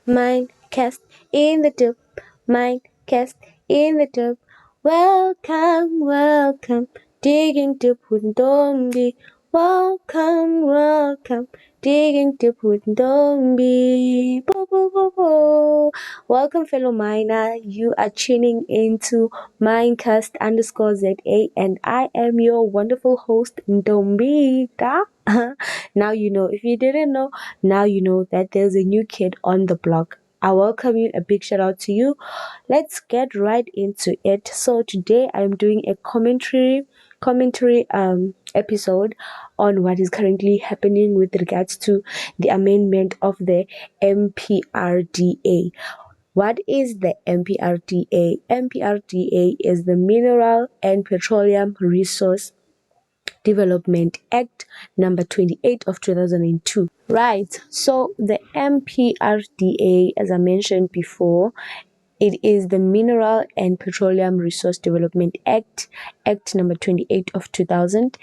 Mindcast in the tub, Mindcast in the tub. Welcome, welcome, digging deep with Ntombiee. Welcome, welcome, digging deep with Ntombiee. Bo, bo, bo, bo. Welcome, fellow miner. You are tuning into Mindcast underscore ZA, and I am your wonderful host, Ntombiee. Now you know. If you didn't know, now you know that there's a new kid on the block. I welcome you. A big shout out to you. Let's get right into it. So today I'm doing a commentary episode on what is currently happening with regards to the amendment of the Mprda. What is the Mprda? Mprda is the Mineral and Petroleum Resource Development Act number 28 of 2002. Right. So the Mprda, as I mentioned before, it is the Mineral and Petroleum Resource Development Act, Act number 28 of 2000.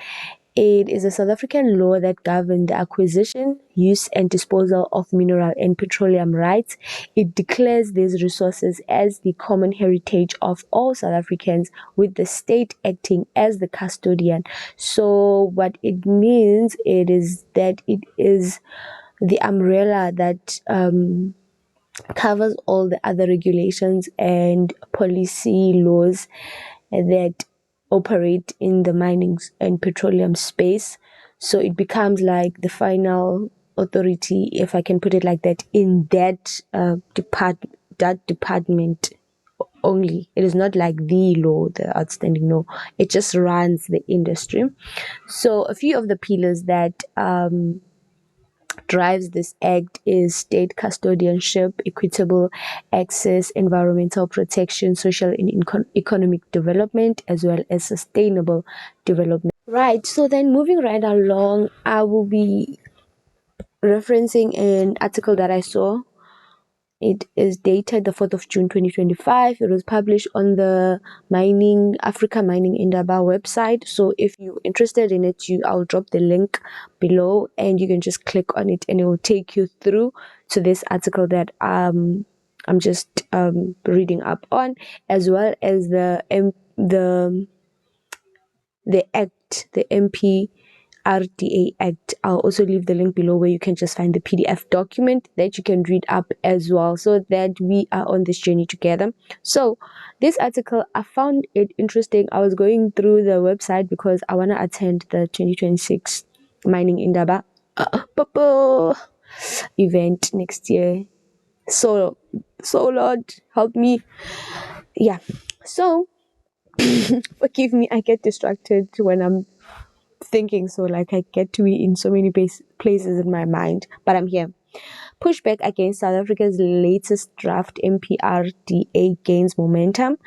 It is a South African law that governs the acquisition, use, and disposal of mineral and petroleum rights. It declares these resources as the common heritage of all South Africans, with the state acting as the custodian. So, what it means it is that it is the umbrella that covers all the other regulations and policy laws that operate in the mining and petroleum space. So it becomes like the final authority, if I can put it like that, in that department only. It is not like the law, the outstanding law. It just runs the industry. So a few of the pillars that drives this act is state custodianship, equitable access, environmental protection, social and economic development, as well as sustainable development. Right, so then moving right along, I will be referencing an article that I saw. It is dated the 4th of June 2025. It was published on the Africa Mining Indaba website. So if you're interested in it, I'll drop the link below and you can just click on it and it will take you through to this article that I'm just reading up on, as well as the act, the Mprda Act. I'll also leave the link below where you can just find the PDF document that you can read up as well, so that we are on this journey together. So this article, I found it interesting. I was going through the website because I want to attend the 2026 Mining Indaba event next year. So Lord, help me. Yeah. So forgive me, I get distracted when I'm thinking, so like I get to be in so many places in my mind, but I'm here. Pushback against South Africa's latest draft Mprda gains momentum,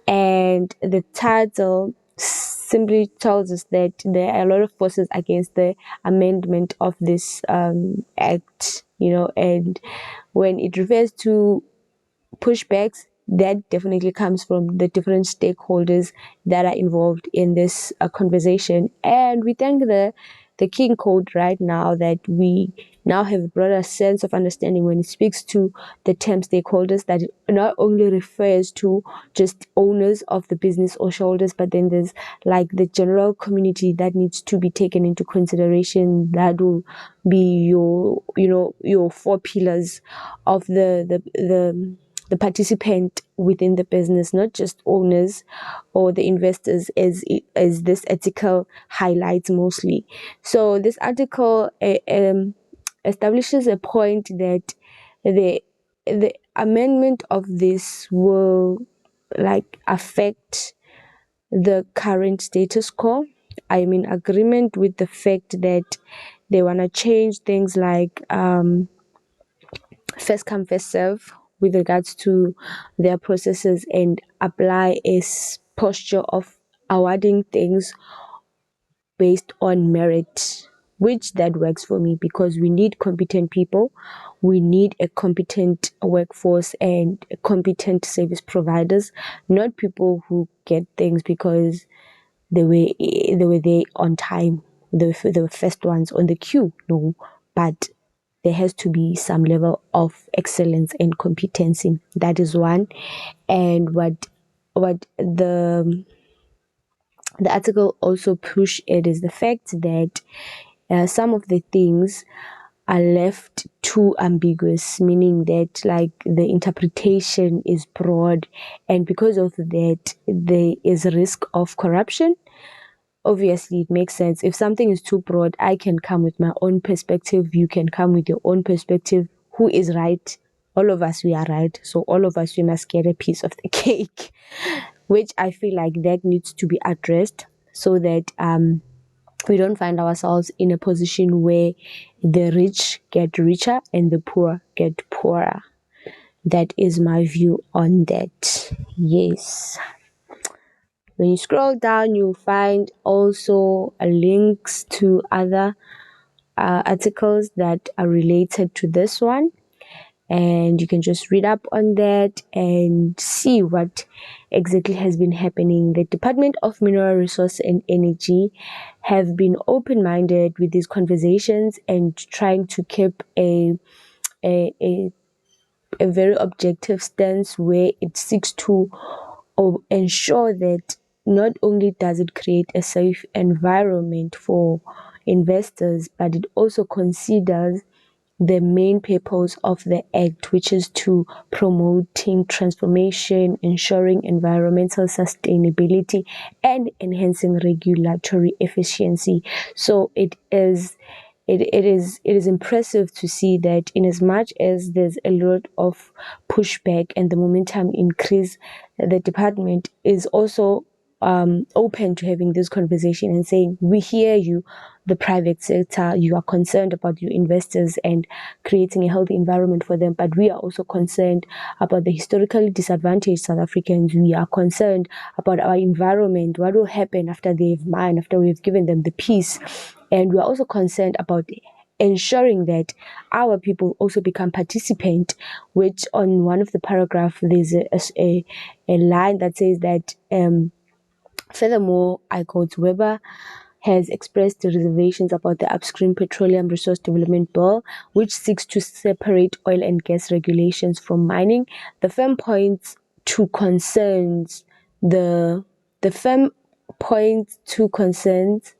and the title simply tells us that there are a lot of forces against the amendment of this act, and when it refers to pushbacks, that definitely comes from the different stakeholders that are involved in this conversation. And we thank the King Code right now that we now have a broader sense of understanding when it speaks to the term stakeholders, that it not only refers to just owners of the business or shareholders, but then there's like the general community that needs to be taken into consideration. That will be your four pillars of the participant within the business, not just owners or the investors, as this article highlights mostly. So this article establishes a point that the amendment of this will like affect the current status quo. I'm in agreement with the fact that they want to change things like first come first serve with regards to their processes, and apply a posture of awarding things based on merit, which that works for me because we need competent people, we need a competent workforce and competent service providers, not people who get things because they were there on time, they were the first ones on the queue. No, but there has to be some level of excellence and competency. That is one. And what the article also push it is the fact that some of the things are left too ambiguous, meaning that like the interpretation is broad, and because of that there is a risk of corruption. Obviously it makes sense. If something is too broad, I can come with my own perspective, you can come with your own perspective. Who is right? All of us, we are right, so all of us, we must get a piece of the cake, which I feel like that needs to be addressed, so that we don't find ourselves in a position where the rich get richer and the poor get poorer. That is my view on that. Yes. When you scroll down, you'll find also links to other articles that are related to this one. And you can just read up on that and see what exactly has been happening. The Department of Mineral Resource and Energy have been open-minded with these conversations and trying to keep a, a, a very objective stance where it seeks to ensure that not only does it create a safe environment for investors, but it also considers the main purpose of the act, which is to promoting transformation, ensuring environmental sustainability, and enhancing regulatory efficiency. So it is impressive to see that in as much as there's a lot of pushback and the momentum increase, the department is also open to having this conversation and saying, we hear you, the private sector, you are concerned about your investors and creating a healthy environment for them, but we are also concerned about the historically disadvantaged South Africans. We are concerned about our environment, what will happen after they've mined, after we've given them the peace. And we are also concerned about ensuring that our people also become participant, which on one of the paragraph, there's a line that says that, furthermore, I quote, Weber has expressed reservations about the Upstream Petroleum Resource Development Bill, which seeks to separate oil and gas regulations from mining. The firm points to concerns the firm points to concerns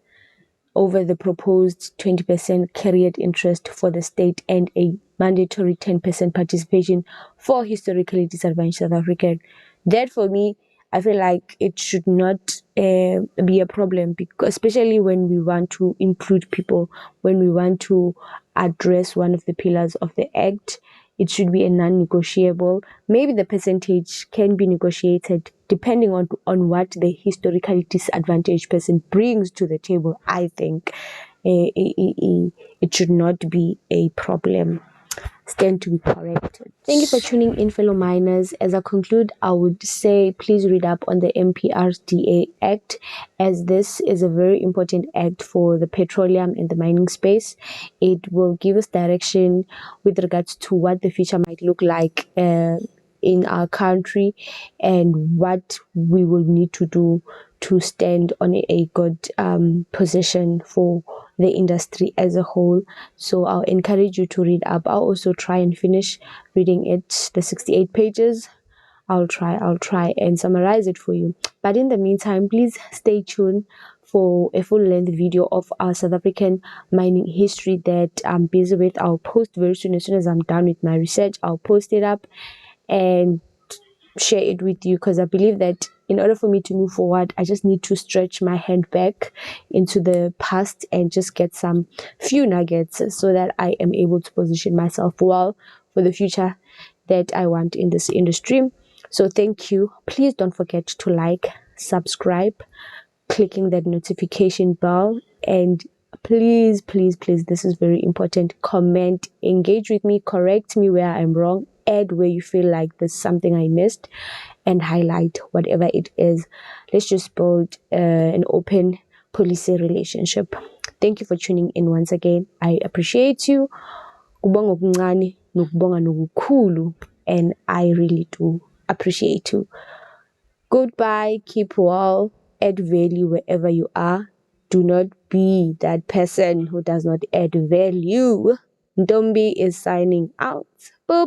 over the proposed 20% carried interest for the state and a mandatory 10% participation for historically disadvantaged South African. That for me, I feel like it should not be a problem, because especially when we want to include people, when we want to address one of the pillars of the act, it should be a non-negotiable. Maybe the percentage can be negotiated depending on what the historically disadvantaged person brings to the table. I think it should not be a problem. Stand to be corrected. Thank you for tuning in, fellow miners. As I conclude, I would say please read up on the Mprd Act, as this is a very important act for the petroleum and the mining space. It will give us direction with regards to what the future might look like in our country, and what we will need to do to stand on a good position for the industry as a whole. So I'll encourage you to read up. I'll also try and finish reading it, the 68 pages. I'll try and summarize it for you. But in the meantime, please stay tuned for a full length video of our South African mining history that I'm busy with. I'll post very soon. As soon as I'm done with my research, I'll post it up and share it with you, because I believe that in order for me to move forward, I just need to stretch my hand back into the past and just get some few nuggets so that I am able to position myself well for the future that I want in this industry. So thank you. Please don't forget to like, subscribe, clicking that notification bell, and please, this is very important, comment, engage with me, correct me where I'm wrong, add where you feel like there's something I missed, and highlight whatever it is. Let's just build an open policy relationship. Thank you for tuning in once again. I appreciate you. Kubonga okuncane nokubonga nokukhulu, and I really do appreciate you. Goodbye, keep well, add value wherever you are. Do not be that person who does not add value. Ntombiee is signing out. Bye.